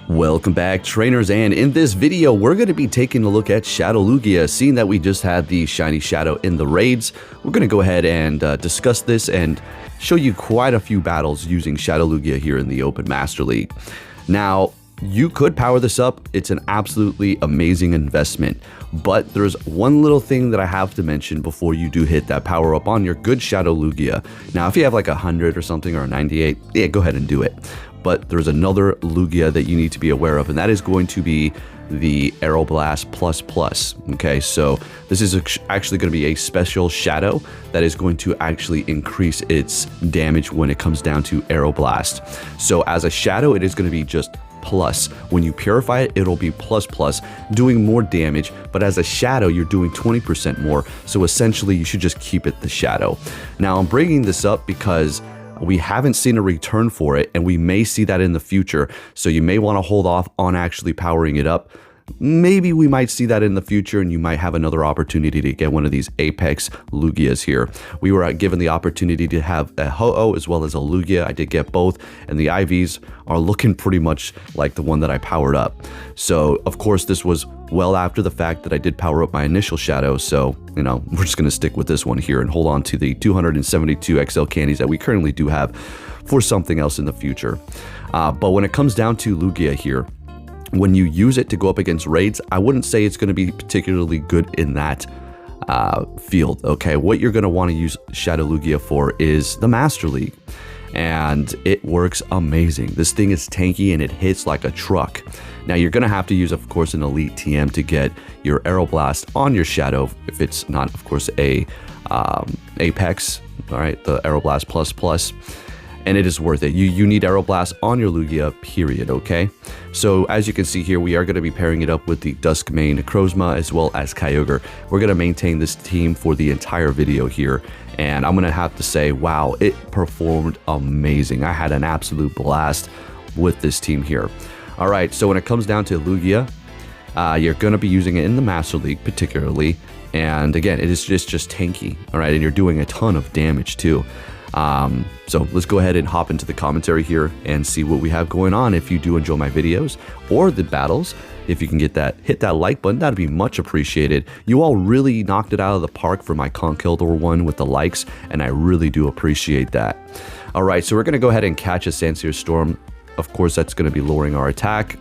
Welcome back, trainers, and in this video we're going to be taking a look at Shadow Lugia. Seeing that we just had the shiny Shadow in the raids, we're going to go ahead and discuss this and show you quite a few battles using Shadow Lugia here in the Open Master League. Now, you could power this up. It's an absolutely amazing investment, but there's one little thing that I have to mention before you do hit that power up on your good Shadow Lugia. Now, if you have like 100 or something or a 98, yeah, go ahead and do it. But there's another Lugia that you need to be aware of, and that is going to be the Aeroblast plus. Okay, so this is actually going to be a special Shadow that is going to actually increase its damage when it comes down to Aeroblast. So as a Shadow, it is going to be just plus. When you purify it, it'll be plus, doing more damage, but as a Shadow, you're doing 20% more. So essentially, you should just keep it the Shadow. Now, I'm bringing this up because we haven't seen a return for it, and we may see that in the future. So you may want to hold off on actually powering it up. Maybe we might see that in the future, and you might have another opportunity to get one of these Apex Lugias here. We were given the opportunity to have a Ho-Oh as well as a Lugia. I did get both, and the IVs are looking pretty much like the one that I powered up. So, of course, this was well after the fact that I did power up my initial Shadow, so, you know, we're just going to stick with this one here and hold on to the 272 XL candies that we currently do have for something else in the future. But when it comes down to Lugia here, when you use it to go up against raids, I wouldn't say it's going to be particularly good in that field, okay? What you're going to want to use Shadow Lugia for is the Master League, and it works amazing. This thing is tanky and it hits like a truck. Now, you're going to have to use, of course, an Elite TM to get your Aeroblast on your Shadow, if it's not, of course, a Apex, all right, the Aeroblast plus. And it is worth it. You need Aeroblast on your Lugia, period, okay? So as you can see here, we are going to be pairing it up with the Duskmane Necrozma as well as Kyogre. We're going to maintain this team for the entire video here, and I'm going to have to say, wow, it performed amazing. I had an absolute blast with this team here. All right, so when it comes down to Lugia, you're going to be using it in the Master League particularly, and again, it is just tanky, all right? And you're doing a ton of damage too. So let's go ahead and hop into the commentary here and see what we have going on. If you do enjoy my videos or the battles, if you can hit that like button, that'd be much appreciated. You all really knocked it out of the park for my Conkeldor one with the likes, and I really do appreciate that. All right, so we're going to go ahead and catch a Sandsear Storm. Of course, that's going to be lowering our attack.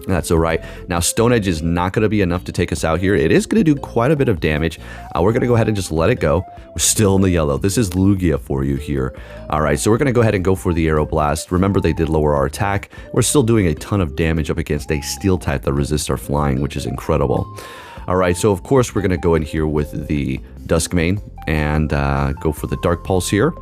That's all right. Now, Stone Edge is not going to be enough to take us out here. It is going to do quite a bit of damage. We're going to go ahead and just let it go. We're still in the yellow. This is Lugia for you here. All right, so we're going to go ahead and go for the Aeroblast. Remember, they did lower our attack. We're still doing a ton of damage up against a Steel type that resists our flying, which is incredible. All right, so of course, we're going to go in here with the Duskmane and go for the Dark Pulse here.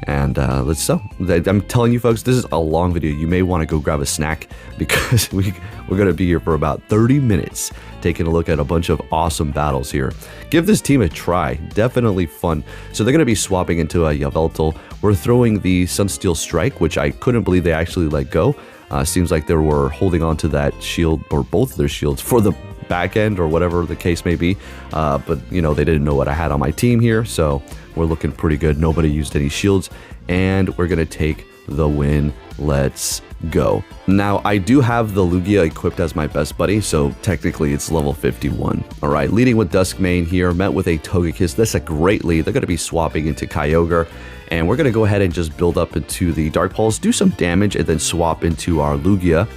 And I'm telling you folks, this is a long video. You may want to go grab a snack because we're going to be here for about 30 minutes taking a look at a bunch of awesome battles here. Give this team a try. Definitely fun. So they're going to be swapping into a Yveltal. We're throwing the Sunsteel Strike, which I couldn't believe they actually let go. Seems like they were holding on to that shield, or both of their shields, for the back end or whatever the case may be. But, you know, they didn't know what I had on my team here, so we're looking pretty good. Nobody used any shields, and we're going to take the win. Let's go. Now, I do have the Lugia equipped as my best buddy, so technically it's level 51. All right, leading with Duskmane here, met with a Togekiss. That's a great lead. They're going to be swapping into Kyogre, and we're going to go ahead and just build up into the Dark Pulse, do some damage, and then swap into our Lugia.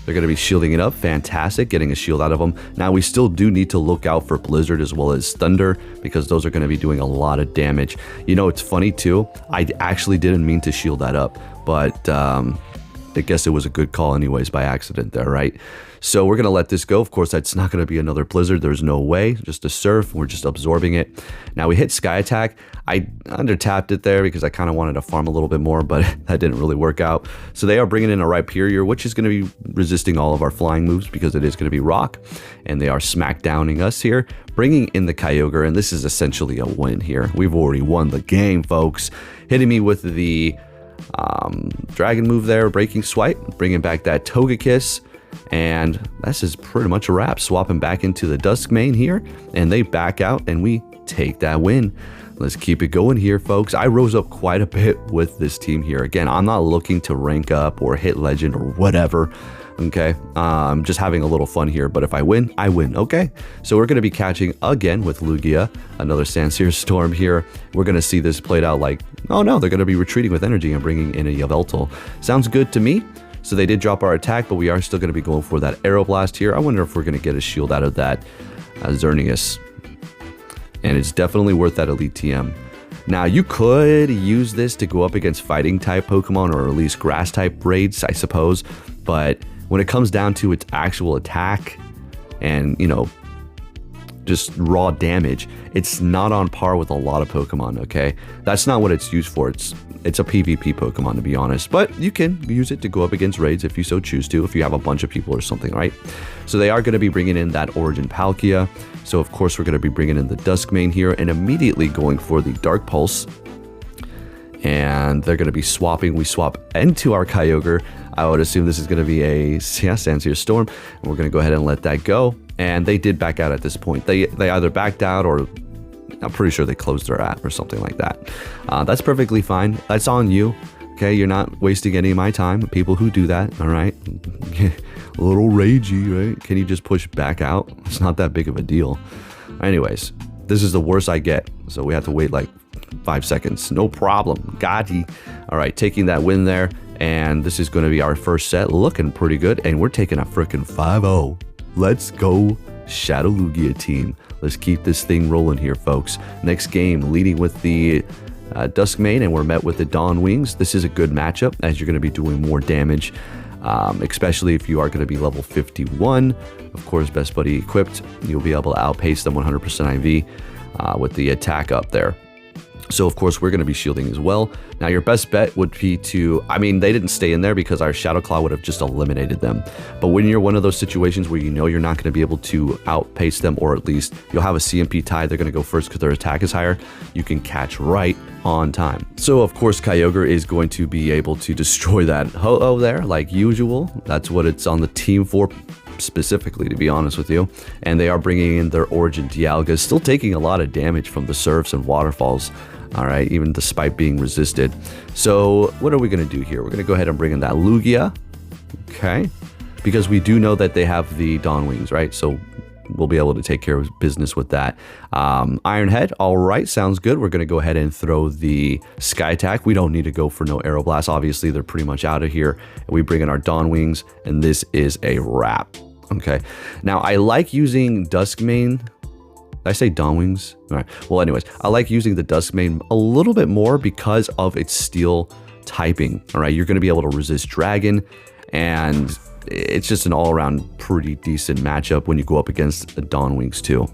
They're going to be shielding it up. Fantastic, getting a shield out of them. Now, we still do need to look out for Blizzard as well as Thunder, because those are going to be doing a lot of damage. You know, it's funny too. I actually didn't mean to shield that up, but I guess it was a good call anyways by accident there, right? So we're going to let this go. Of course, that's not going to be another Blizzard. There's no way. Just a Surf. We're just absorbing it. Now, we hit Sky Attack. I under-tapped it there because I kind of wanted to farm a little bit more, but that didn't really work out. So they are bringing in a Rhyperior, which is going to be resisting all of our flying moves because it is going to be rock. And they are smack-downing us here, bringing in the Kyogre, and this is essentially a win here. We've already won the game, folks. Hitting me with the Dragon move there, Breaking Swipe, bringing back that Togekiss. And this is pretty much a wrap. Swapping back into the Duskmane here, and they back out, and we take that win. Let's keep it going here, folks. I rose up quite a bit with this team here. Again, I'm not looking to rank up or hit legend or whatever. Okay, I'm just having a little fun here, but if I win, I win. Okay, so we're going to be catching again with Lugia, another Sandsear Storm here. We're going to see this played out like, oh no, they're going to be retreating with energy and bringing in a Yveltal. Sounds good to me. So they did drop our attack, but we are still going to be going for that Aeroblast here. I wonder if we're going to get a shield out of that Xerneas. And it's definitely worth that Elite TM. Now, you could use this to go up against fighting type Pokemon or at least grass type raids, I suppose. But when it comes down to its actual attack and, you know, just raw damage, it's not on par with a lot of Pokemon, okay? That's not what it's used for. It's a PvP Pokemon, to be honest. But you can use it to go up against raids if you so choose to, if you have a bunch of people or something, right? So they are going to be bringing in that Origin Palkia. So, of course, we're going to be bringing in the Duskmane here and immediately going for the Dark Pulse. And they're going to be swapping. We swap into our Kyogre. I would assume this is going to be a Sandsear Storm. And we're going to go ahead and let that go. And they did back out at this point. They either backed out or I'm pretty sure they closed their app or something like that. That's perfectly fine. That's on you. Okay, you're not wasting any of my time. People who do that, all right? A little ragey, right? Can you just push back out? It's not that big of a deal. Anyways, this is the worst I get. So we have to wait like 5 seconds. No problem. Gotti. All right, taking that win there. And this is going to be our first set. Looking pretty good. And we're taking a freaking 5-0. Let's go, Shadow Lugia team. Let's keep this thing rolling here, folks. Next game, leading with the Duskmane, and we're met with the Dawn Wings. This is a good matchup as you're going to be doing more damage, especially if you are going to be level 51. Of course, Best Buddy equipped, you'll be able to outpace them 100% IV with the attack up there. So, of course, we're going to be shielding as well. Now, your best bet would be to, I mean, they didn't stay in there because our Shadow Claw would have just eliminated them. But when you're one of those situations where you know you're not going to be able to outpace them, or at least you'll have a CMP tie, they're going to go first because their attack is higher, you can catch right on time. So, of course, Kyogre is going to be able to destroy that Ho-Oh there, like usual. That's what it's on the team for, specifically, to be honest with you. And they are bringing in their Origin Dialga, still taking a lot of damage from the surfs and waterfalls. All right, even despite being resisted. So what are we going to do here? We're going to go ahead and bring in that Lugia. Okay, because we do know that they have the Dawn Wings, right? So we'll be able to take care of business with that. Iron Head, all right, sounds good. We're going to go ahead and throw the Sky Attack. We don't need to go for no Aeroblast. Obviously, they're pretty much out of here. We bring in our Dawn Wings, and this is a wrap. Okay, now I like using Duskmane. Did I say Dawn Wings? All right. Well, anyways, I like using the Duskmane a little bit more because of its steel typing. All right, you're going to be able to resist Dragon, and it's just an all-around pretty decent matchup when you go up against the Dawn Wings too.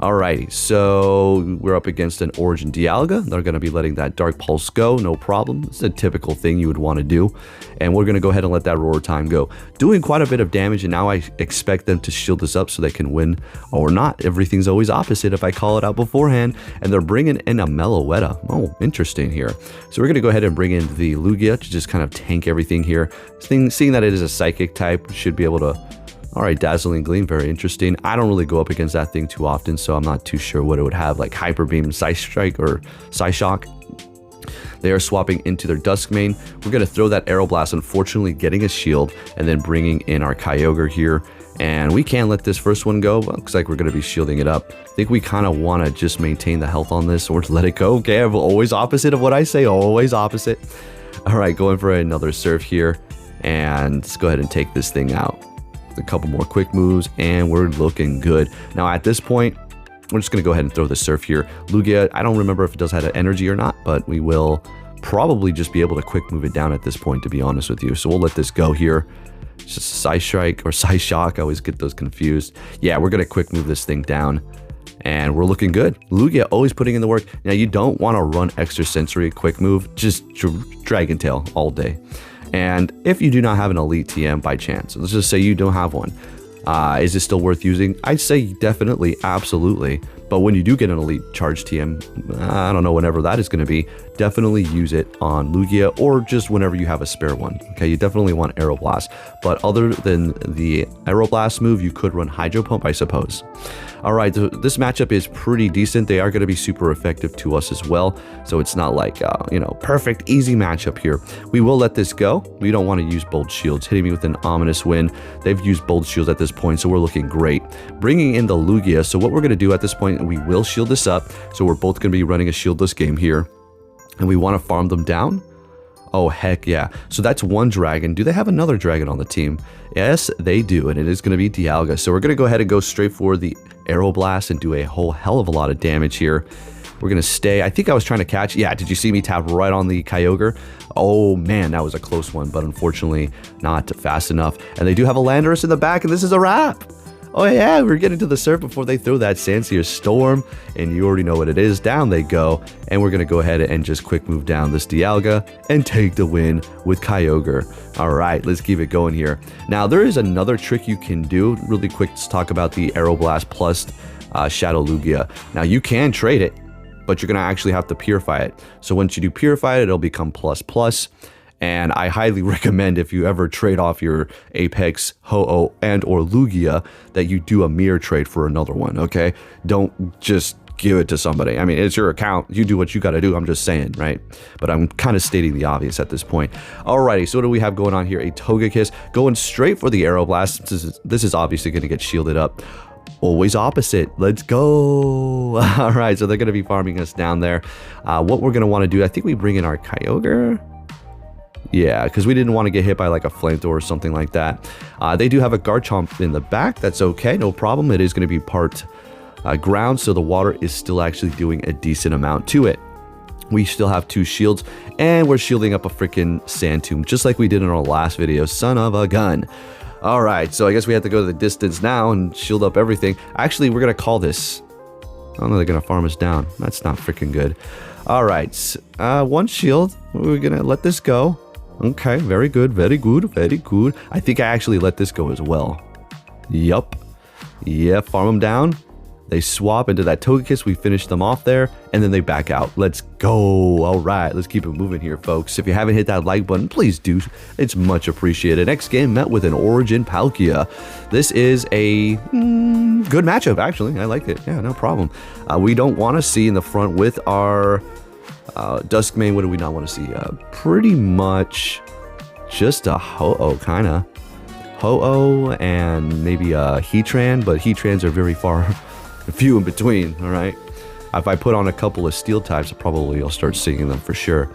Alrighty, so we're up against an Origin Dialga. They're going to be letting that Dark Pulse go, no problem. It's a typical thing you would want to do. And we're going to go ahead and let that Roar Time go. Doing quite a bit of damage, and now I expect them to shield this up so they can win or not. Everything's always opposite if I call it out beforehand. And they're bringing in a Meloetta. Oh, interesting here. So we're going to go ahead and bring in the Lugia to just kind of tank everything here. Seeing that it is a Psychic type, should be able to... All right, Dazzling Gleam, very interesting. I don't really go up against that thing too often, so I'm not too sure what it would have, like Hyper Beam, Psystrike, or Psyshock. They are swapping into their Duskmane. We're going to throw that Aeroblast, unfortunately getting a shield, and then bringing in our Kyogre here. And we can't let this first one go, but looks like we're going to be shielding it up. I think we kind of want to just maintain the health on this, or let it go. Okay, I'm always opposite of what I say, always opposite. All right, going for another Surf here, and let's go ahead and take this thing out. A couple more quick moves, and we're looking good. Now, at this point, we're just going to go ahead and throw the Surf here. Lugia, I don't remember if it does have an energy or not, but we will probably just be able to quick move it down at this point, to be honest with you. So we'll let this go here. It's just Psystrike or Psyshock. I always get those confused. Yeah, we're going to quick move this thing down, and we're looking good. Lugia always putting in the work. Now, you don't want to run extra sensory quick move. Just Dragon Tail all day. And if you do not have an Elite TM by chance, let's just say you don't have one, is it still worth using? I'd say definitely, absolutely. But when you do get an Elite Charge TM, I don't know whenever that is going to be, definitely use it on Lugia or just whenever you have a spare one. Okay, you definitely want Aeroblast. But other than the Aeroblast move, you could run Hydro Pump, I suppose. All right, this matchup is pretty decent. They are going to be super effective to us as well. So it's not like, you know, perfect, easy matchup here. We will let this go. We don't want to use Bold Shields. Hitting me with an ominous win. They've used Bold Shields at this point, so we're looking great. Bringing in the Lugia. So what we're going to do at this point, we will shield this up. So we're both going to be running a shieldless game here. And we want to farm them down. Oh, heck yeah. So that's one dragon. Do they have another dragon on the team? Yes, they do. And it is going to be Dialga. So we're going to go ahead and go straight for the Aeroblast and do a whole hell of a lot of damage here. We're going to stay. I think I was trying to catch. Yeah, did you see me tap right on the Kyogre? Oh, man, that was a close one. But unfortunately, not fast enough. And they do have a Landorus in the back. And this is a wrap. Oh yeah, we're getting to the surf before they throw that Sandsear Storm, and you already know what it is. Down they go, and we're gonna go ahead and just quick move down this Dialga and take the win with Kyogre. All right, let's keep it going here. Now there is another trick you can do really quick. Let's talk about the Aeroblast plus Shadow Lugia. Now you can trade it, but you're gonna actually have to purify it. So once you do purify it, it'll become plus plus. And I highly recommend if you ever trade off your Apex, Ho-Oh, and or Lugia, that you do a mirror trade for another one, okay? Don't just give it to somebody. I mean, it's your account. You do what you got to do. I'm just saying, right? But I'm kind of stating the obvious at this point. Alrighty, so what do we have going on here? A Togekiss going straight for the Aeroblast. This is obviously going to get shielded up. Always opposite. Let's go. All right, so they're going to be farming us down there. What we're going to want to do, I think we bring in our Kyogre. Yeah, because we didn't want to get hit by like a flamethrower or something like that. They do have a Garchomp in the back. That's okay, no problem. It is going to be part ground, so the water is still actually doing a decent amount to it. We still have 2 shields, and we're shielding up a freaking Sand Tomb, just like we did in our last video. Son of a gun. All right, so I guess we have to go to the distance now and shield up everything. Actually, we're going to call this. Oh no, they're going to farm us down. That's not freaking good. All right, 1 shield. We're going to let this go. Okay, very good, very good, very good. I think I actually let this go as well. Yup. Yeah, farm them down. They swap into that Togekiss. We finish them off there, and then they back out. Let's go. All right, let's keep it moving here, folks. If you haven't hit that like button, please do. It's much appreciated. Next game met with an Origin Palkia. This is a good matchup, actually. I like it. Yeah, no problem. We don't want to see in the front with our... Duskmane, what do we not want to see? Pretty much just a Ho-Oh, kind of. Ho-Oh and maybe a Heatran, but Heatrans are very far, few in between, all right? If I put on a couple of steel types, probably I'll start seeing them for sure.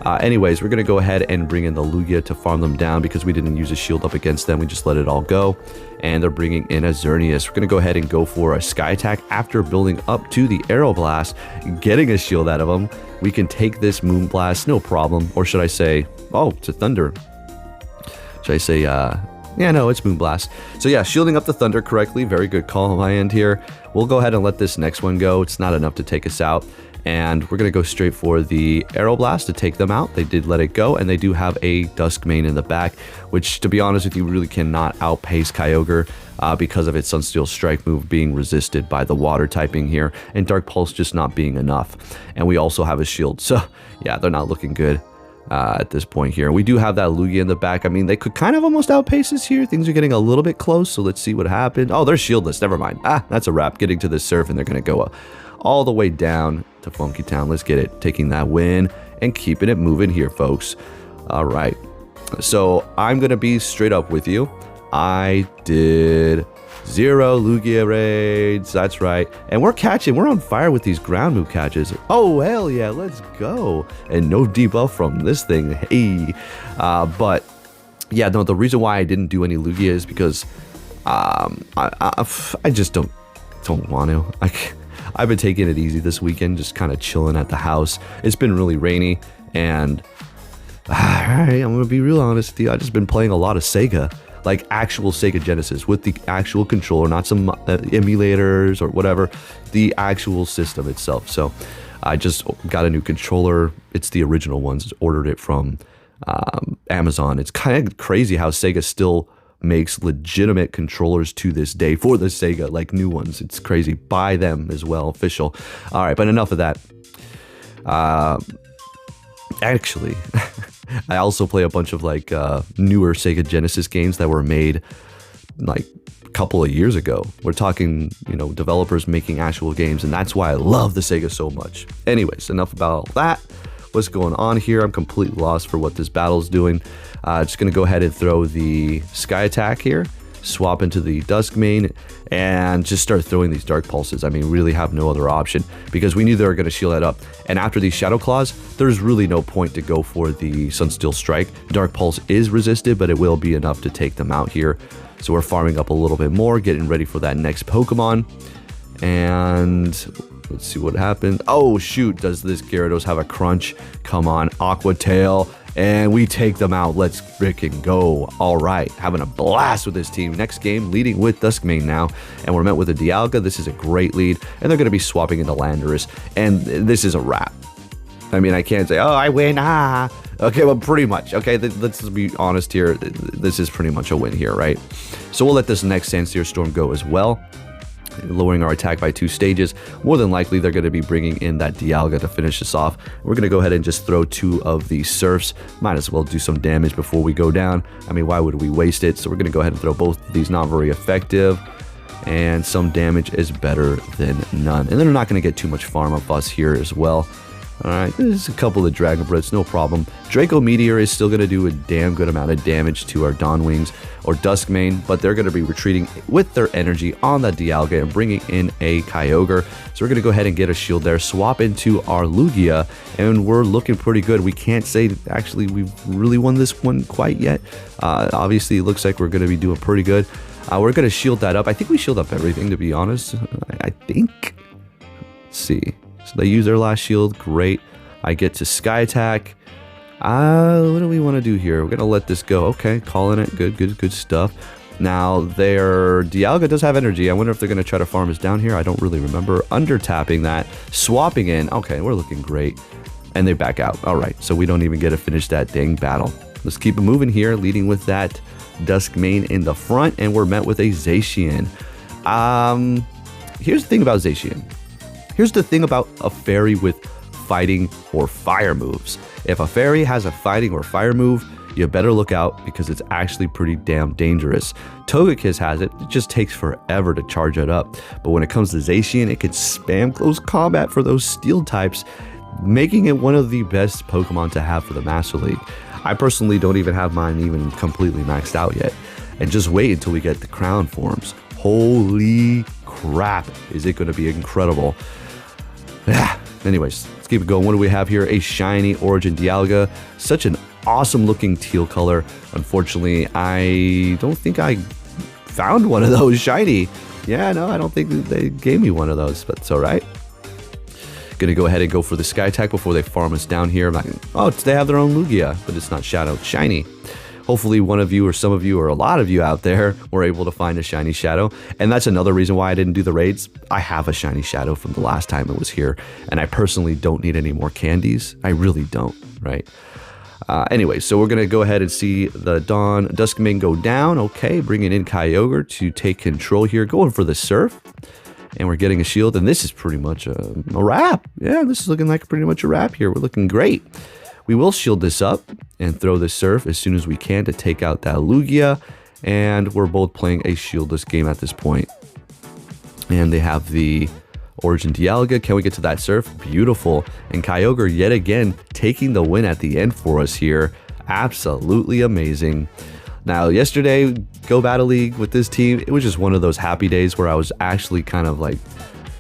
Anyways, we're going to go ahead and bring in the Lugia to farm them down because we didn't use a shield up against them. We just let it all go. And they're bringing in a Xerneas. We're going to go ahead and go for a Sky Attack after building up to the Aeroblast, getting a shield out of them. We can take this Moonblast, no problem. Or should I say, oh, it's a Thunder. Should I say, yeah, no, it's Moonblast. So yeah, shielding up the Thunder correctly. Very good call on my end here. We'll go ahead and let this next one go. It's not enough to take us out. And we're going to go straight for the Aeroblast to take them out. They did let it go, and they do have a Duskmane in the back, which, to be honest with you, really cannot outpace Kyogre because of its Sunsteel Strike move being resisted by the water typing here, and Dark Pulse just not being enough. And we also have a shield, so yeah, they're not looking good at this point here. We do have that Lugia in the back. I mean, they could kind of almost outpace us here. Things are getting a little bit close, so let's see what happens. Oh, they're shieldless. Never mind. That's a wrap. Getting to the surf, and they're going to go all the way down to Funky Town. Let's get it. Taking that win and keeping it moving here, folks. All right. So I'm going to be straight up with you. I did 0 Lugia raids. That's right. And we're catching. We're on fire with these ground move catches. Oh, hell yeah. Let's go. And no debuff from this thing. Hey. But yeah, no, the reason why I didn't do any Lugia is because I just don't want to. I've been taking it easy this weekend, just kind of chilling at the house. It's been really rainy, and I'm going to be real honest with you. I've just been playing a lot of Sega, like actual Sega Genesis with the actual controller, not some emulators or whatever, the actual system itself. So I just got a new controller. It's the original ones. Ordered it from Amazon. It's kind of crazy how Sega still makes legitimate controllers to this day for the Sega, like new ones. It's crazy. Buy them as well, official. All right, but enough of that. Actually, I also play a bunch of like newer Sega Genesis games that were made like a couple of years ago. We're talking, you know, developers making actual games, and that's why I love the Sega so much. Anyways, enough about that. What's going on here? I'm completely lost for what this battle's doing. Just gonna go ahead and throw the Sky Attack here, swap into the Duskmane, and just start throwing these Dark Pulses. I mean, really have no other option because we knew they were going to shield that up. And after these Shadow Claws, there's really no point to go for the Sunsteel Strike. Dark Pulse is resisted, but it will be enough to take them out here. So we're farming up a little bit more, getting ready for that next Pokemon. And let's see what happens. Oh, shoot. Does this Gyarados have a crunch? Come on, Aqua Tail. And we take them out. Let's freaking go. All right. Having a blast with this team. Next game, leading with Duskmane now. And we're met with a Dialga. This is a great lead. And they're going to be swapping into Landorus. And this is a wrap. I mean, I can't say, oh, I win. Okay, well, pretty much. Okay, let's be honest here. This is pretty much a win here, right? So we'll let this next Sandsear Storm go as well, lowering our attack by 2 stages. More than likely, they're going to be bringing in that Dialga to finish us off. We're going to go ahead and just throw 2 of these Surfs. Might as well do some damage before we go down. I mean, why would we waste it? So we're going to go ahead and throw both of these. Not very effective. And some damage is better than none. And they're not going to get too much farm of us here as well. Alright, there's a couple of Dragon Breaths, no problem. Draco Meteor is still going to do a damn good amount of damage to our Dawnwings or Duskmane, but they're going to be retreating with their energy on that Dialga and bringing in a Kyogre. So we're going to go ahead and get a shield there, swap into our Lugia, and we're looking pretty good. We can't say, actually, we've really won this one quite yet. Obviously, it looks like we're going to be doing pretty good. We're going to shield that up. I think we shield up everything, to be honest. I think. Let's see. So they use their last shield. Great. I get to Sky Attack. What do we want to do here? We're going to let this go. Okay, calling it. Good stuff. Now, their Dialga does have energy. I wonder if they're going to try to farm us down here. I don't really remember. Under-tapping that. Swapping in. Okay, we're looking great. And they back out. All right, so we don't even get to finish that dang battle. Let's keep it moving here, leading with that Duskmane in the front, and we're met with a Zacian. Here's the thing about Zacian. Here's the thing about a fairy with fighting or fire moves. If a fairy has a fighting or fire move, you better look out because it's actually pretty damn dangerous. Togekiss has it. It just takes forever to charge it up. But when it comes to Zacian, it can spam close combat for those steel types, making it one of the best Pokemon to have for the Master League. I personally don't even have mine even completely maxed out yet. And just wait until we get the crown forms. Holy crap, is it going to be incredible. Yeah. Anyways, let's keep it going. What do we have here? A shiny Origin Dialga. Such an awesome looking teal color. Unfortunately, I don't think I found one of those shiny. Yeah, no, I don't think they gave me one of those, but it's all right. Gonna go ahead and go for the Sky Attack before they farm us down here. Oh, they have their own Lugia, but it's not Shadow, it's shiny. Hopefully one of you or some of you or a lot of you out there were able to find a shiny Shadow. And that's another reason why I didn't do the raids. I have a shiny Shadow from the last time it was here. And I personally don't need any more candies. I really don't, right? Anyway, so we're going to go ahead and see the Duskmane go down. Okay, bringing in Kyogre to take control here. Going for the Surf. And we're getting a shield. And this is pretty much a wrap. Yeah, this is looking like pretty much a wrap here. We're looking great. We will shield this up and throw the Surf as soon as we can to take out that Lugia. And we're both playing a shieldless game at this point. And they have the Origin Dialga. Can we get to that Surf? Beautiful. And Kyogre yet again taking the win at the end for us here. Absolutely amazing. Now, yesterday, Go Battle League with this team, it was just one of those happy days where I was actually kind of like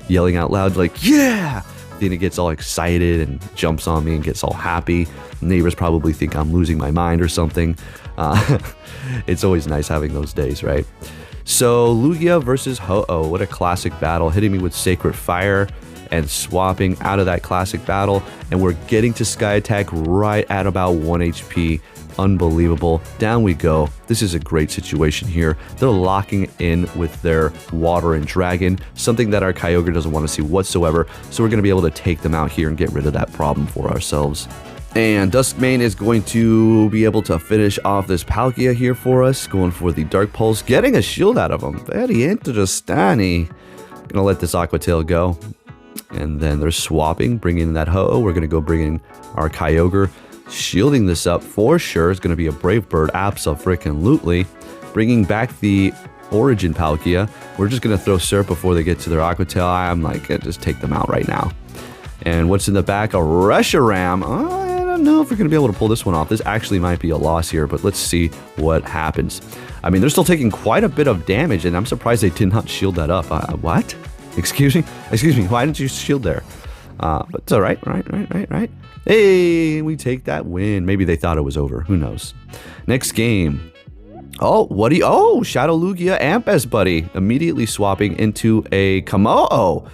yelling out loud, like, yeah! Then it gets all excited and jumps on me and gets all happy. Neighbors probably think I'm losing my mind or something. It's always nice having those days, right? So Lugia versus Ho-Oh, what a classic battle, hitting me with Sacred Fire and swapping out of that classic battle. And we're getting to Sky Attack right at about 1 HP. Unbelievable. Down we go. This is a great situation here. They're locking in with their Water and Dragon, something that our Kyogre doesn't want to see whatsoever. So we're going to be able to take them out here and get rid of that problem for ourselves. And Duskmane is going to be able to finish off this Palkia here for us, going for the Dark Pulse, getting a shield out of him. Very interesting. Gonna let this Aqua Tail go. And then they're swapping, bringing in that Ho-Oh. We're gonna go bring in our Kyogre. Shielding this up for sure is going to be a Brave Bird, abso-freaking-lutely. Bringing back the Origin Palkia. We're just going to throw Surf before they get to their Aqua Tail. I'm like, just take them out right now. And what's in the back? A Reshiram. I don't know if we're going to be able to pull this one off. This actually might be a loss here, but let's see what happens. I mean, they're still taking quite a bit of damage, and I'm surprised they did not shield that up. What? Excuse me? Excuse me, why didn't you shield there? But it's all right, right. Hey, we take that win. Maybe they thought it was over. Who knows? Next game. Oh, what do you... Oh, Shadow Lugia Ampes, buddy. Immediately swapping into a Komodo.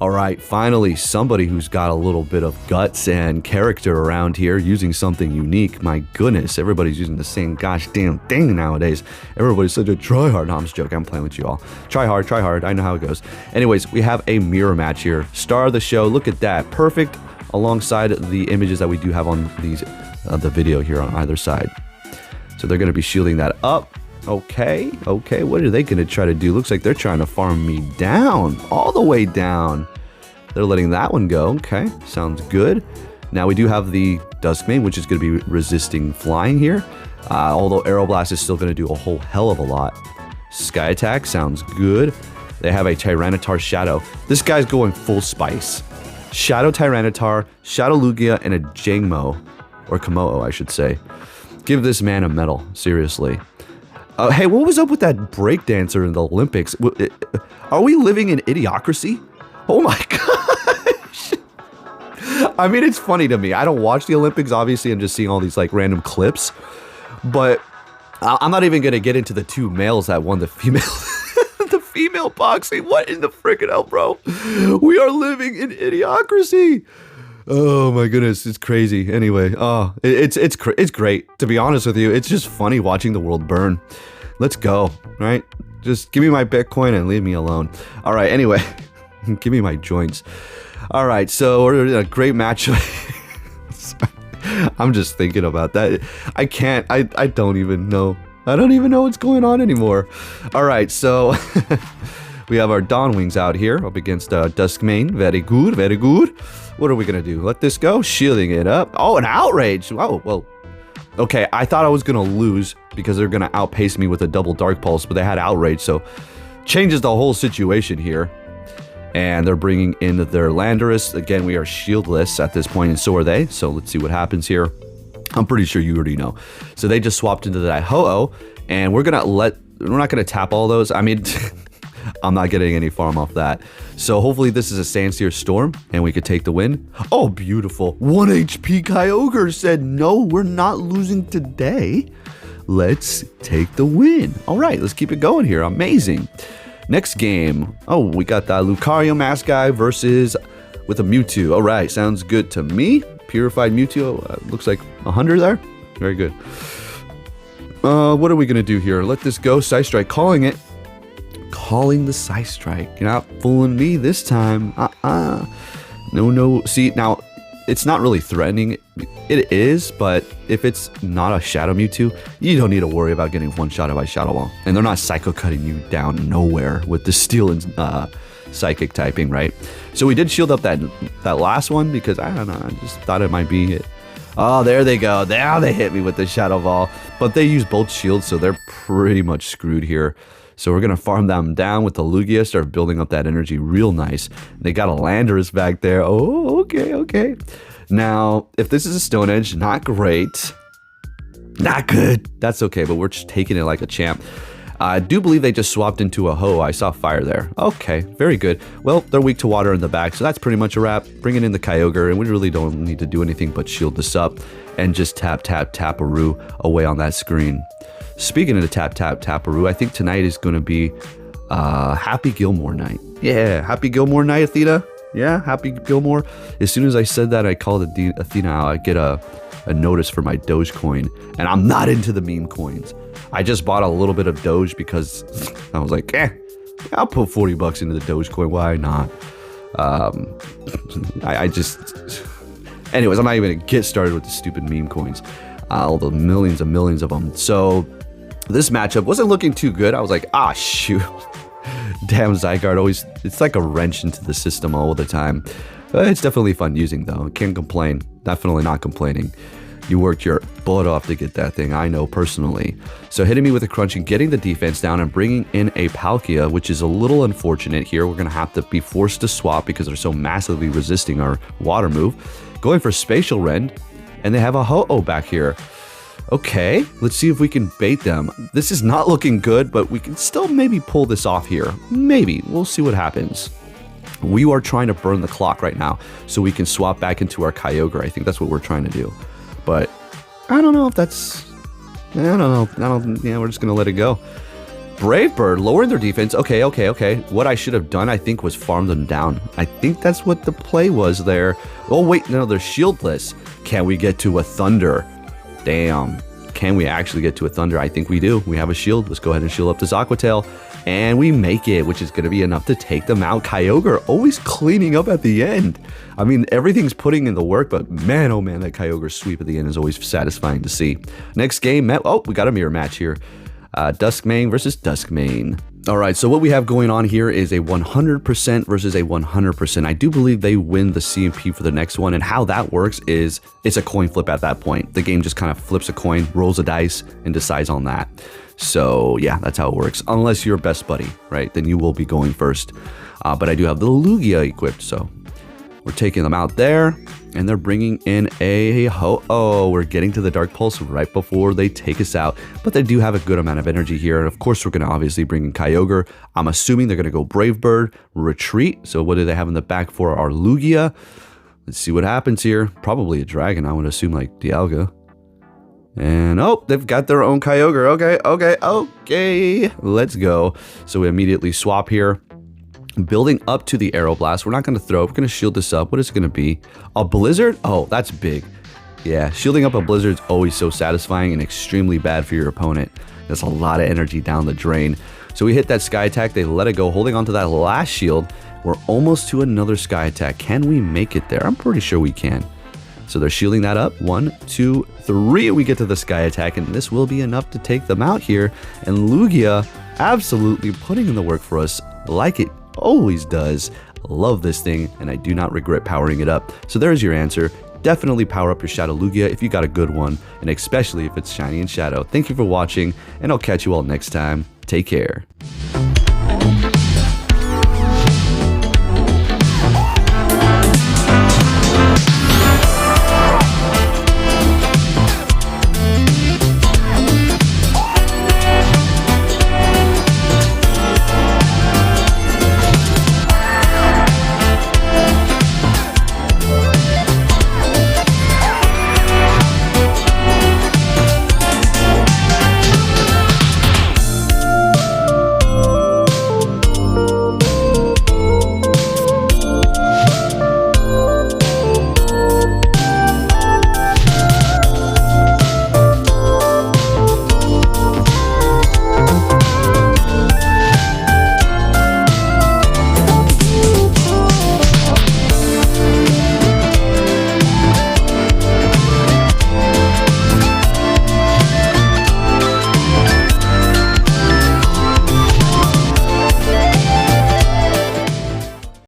All right, finally, somebody who's got a little bit of guts and character around here using something unique. My goodness, everybody's using the same gosh damn thing nowadays. Everybody's such a tryhard. No, I'm just joking. I'm playing with you all. Try hard. I know how it goes. Anyways, we have a mirror match here. Star of the show. Look at that. Perfect alongside the images that we do have on these the video here on either side. So they're going to be shielding that up. Okay, what are they going to try to do? Looks like they're trying to farm me down, all the way down. They're letting that one go. Okay, sounds good. Now we do have the Duskmane, which is going to be resisting flying here. Although Aeroblast is still going to do a whole hell of a lot. Sky Attack sounds good. They have a Tyranitar Shadow. This guy's going full spice. Shadow Tyranitar, Shadow Lugia, and a Jangmo, or Komodo, I should say. Give this man a medal, seriously. Hey, what was up with that breakdancer in the Olympics? Are we living in idiocracy? Oh my gosh. I mean, it's funny to me. I don't watch the Olympics, obviously. I'm just seeing all these like random clips. But I'm not even going to get into the two males that won the female the female boxing. What in the freaking hell, bro? We are living in idiocracy. Oh my goodness, it's crazy. Anyway, it's great. To be honest with you, it's just funny watching the world burn. Let's go, right? Just give me my Bitcoin and leave me alone. All right, anyway, give me my joints. All right, so we're in a great matchup. I'm just thinking about that. I don't even know. I don't even know what's going on anymore. All right, so we have our Dawn Wings out here up against Duskmane. Very good, very good. What are we going to do? Let this go. Shielding it up. Oh, an Outrage. Oh, well. Okay, I thought I was going to lose because they're going to outpace me with a double Dark Pulse, but they had Outrage, so changes the whole situation here. And they're bringing in their Landorus. Again, we are shieldless at this point, and so are they. So let's see what happens here. I'm pretty sure you already know. So they just swapped into that Ho-Oh, and we're not going to tap all those. I mean... I'm not getting any farm off that. So hopefully this is a Sandseer Storm and we could take the win. Oh, beautiful. 1 HP Kyogre said, no, we're not losing today. Let's take the win. All right, let's keep it going here. Amazing. Next game. Oh, we got the Lucario Mask guy versus with a Mewtwo. All right, sounds good to me. Purified Mewtwo. Looks like 100 there. Very good. What are we going to do here? Let this go. Psystrike calling it. Calling the Psystrike. You're not fooling me this time. No. See, now, it's not really threatening. It is, but if it's not a Shadow Mewtwo, you don't need to worry about getting one-shotted by Shadow Ball. And they're not Psycho Cutting you down nowhere with the Steel and Psychic typing, right? So we did shield up that last one because, I don't know, I just thought it might be it. Oh, there they go. Now they hit me with the Shadow Ball. But they use both shields, so they're pretty much screwed here. So we're going to farm them down with the Lugia, start building up that energy real nice. They got a Landorus back there. Oh, okay. Now, if this is a Stone Edge, not great. Not good. That's okay, but we're just taking it like a champ. I do believe they just swapped into a Ho. I saw fire there. Okay, very good. Well, they're weak to water in the back, so that's pretty much a wrap. Bringing in the Kyogre, and we really don't need to do anything but shield this up and just tap-a-roo away on that screen. Speaking of the tap-a-roo, I think tonight is going to be Happy Gilmore night. Yeah, Happy Gilmore night, Athena. Yeah, Happy Gilmore. As soon as I said that, I called Athena out. I get a notice for my Dogecoin, and I'm not into the meme coins. I just bought a little bit of Doge because I was like, I'll put 40 bucks into the Dogecoin. Why not? Anyways, I'm not even going to get started with the stupid meme coins. All the millions and millions of them. So this matchup wasn't looking too good. I was like, shoot. Damn, Zygarde always, it's like a wrench into the system all the time. It's definitely fun using though. Can't complain. Definitely not complaining. You worked your butt off to get that thing, I know personally. So hitting me with a crunch and getting the defense down and bringing in a Palkia, which is a little unfortunate here. We're going to have to be forced to swap because they're so massively resisting our water move. Going for Spatial Rend, and they have a Ho-Oh back here. Okay, let's see if we can bait them. This is not looking good, but we can still maybe pull this off here. Maybe. We'll see what happens. We are trying to burn the clock right now so we can swap back into our Kyogre. I think that's what we're trying to do. But I don't know if that's... I don't know. Yeah, we're just going to let it go. Brave Bird, lowering their defense. Okay. What I should have done, I think, was farm them down. I think that's what the play was there. Oh, wait. No, they're shieldless. Can we get to a Thunder? Damn. Can we actually get to a Thunder? I think we do. We have a shield. Let's go ahead and shield up this Aqua Tail. And we make it, which is going to be enough to take them out. Kyogre always cleaning up at the end. I mean, everything's putting in the work, but man, oh man, that Kyogre sweep at the end is always satisfying to see. Next game, oh, we got a mirror match here. Duskmane versus Duskmane. All right, so what we have going on here is a 100% versus a 100%. I do believe they win the CMP for the next one, and how that works is it's a coin flip at that point. The game just kind of flips a coin, rolls a dice, and decides on that. So yeah, that's how it works. Unless you're best buddy, right? Then you will be going first. But I do have the Lugia equipped, so we're taking them out there, and they're bringing in a Ho-Oh. We're getting to the Dark Pulse right before they take us out, but they do have a good amount of energy here. And of course, we're going to obviously bring in Kyogre. I'm assuming they're going to go Brave Bird, Retreat. So what do they have in the back for our Lugia? Let's see what happens here. Probably a Dragon. I would assume like Dialga. And oh, they've got their own Kyogre. Okay. Let's go. So we immediately swap here. Building up to the Aeroblast. We're not going to throw. We're going to shield this up. What is it going to be? A Blizzard? Oh, that's big. Yeah, shielding up a Blizzard is always so satisfying and extremely bad for your opponent. That's a lot of energy down the drain. So we hit that Sky Attack. They let it go, holding on to that last shield. We're almost to another Sky Attack. Can we make it there? I'm pretty sure we can. So they're shielding that up. 1, 2, 3. We get to the Sky Attack, and this will be enough to take them out here. And Lugia absolutely putting in the work for us like it always does. Love this thing, and I do not regret powering it up. So there's your answer. Definitely power up your Shadow Lugia if you got a good one, and especially if it's shiny in Shadow. Thank you for watching, and I'll catch you all next time. Take care.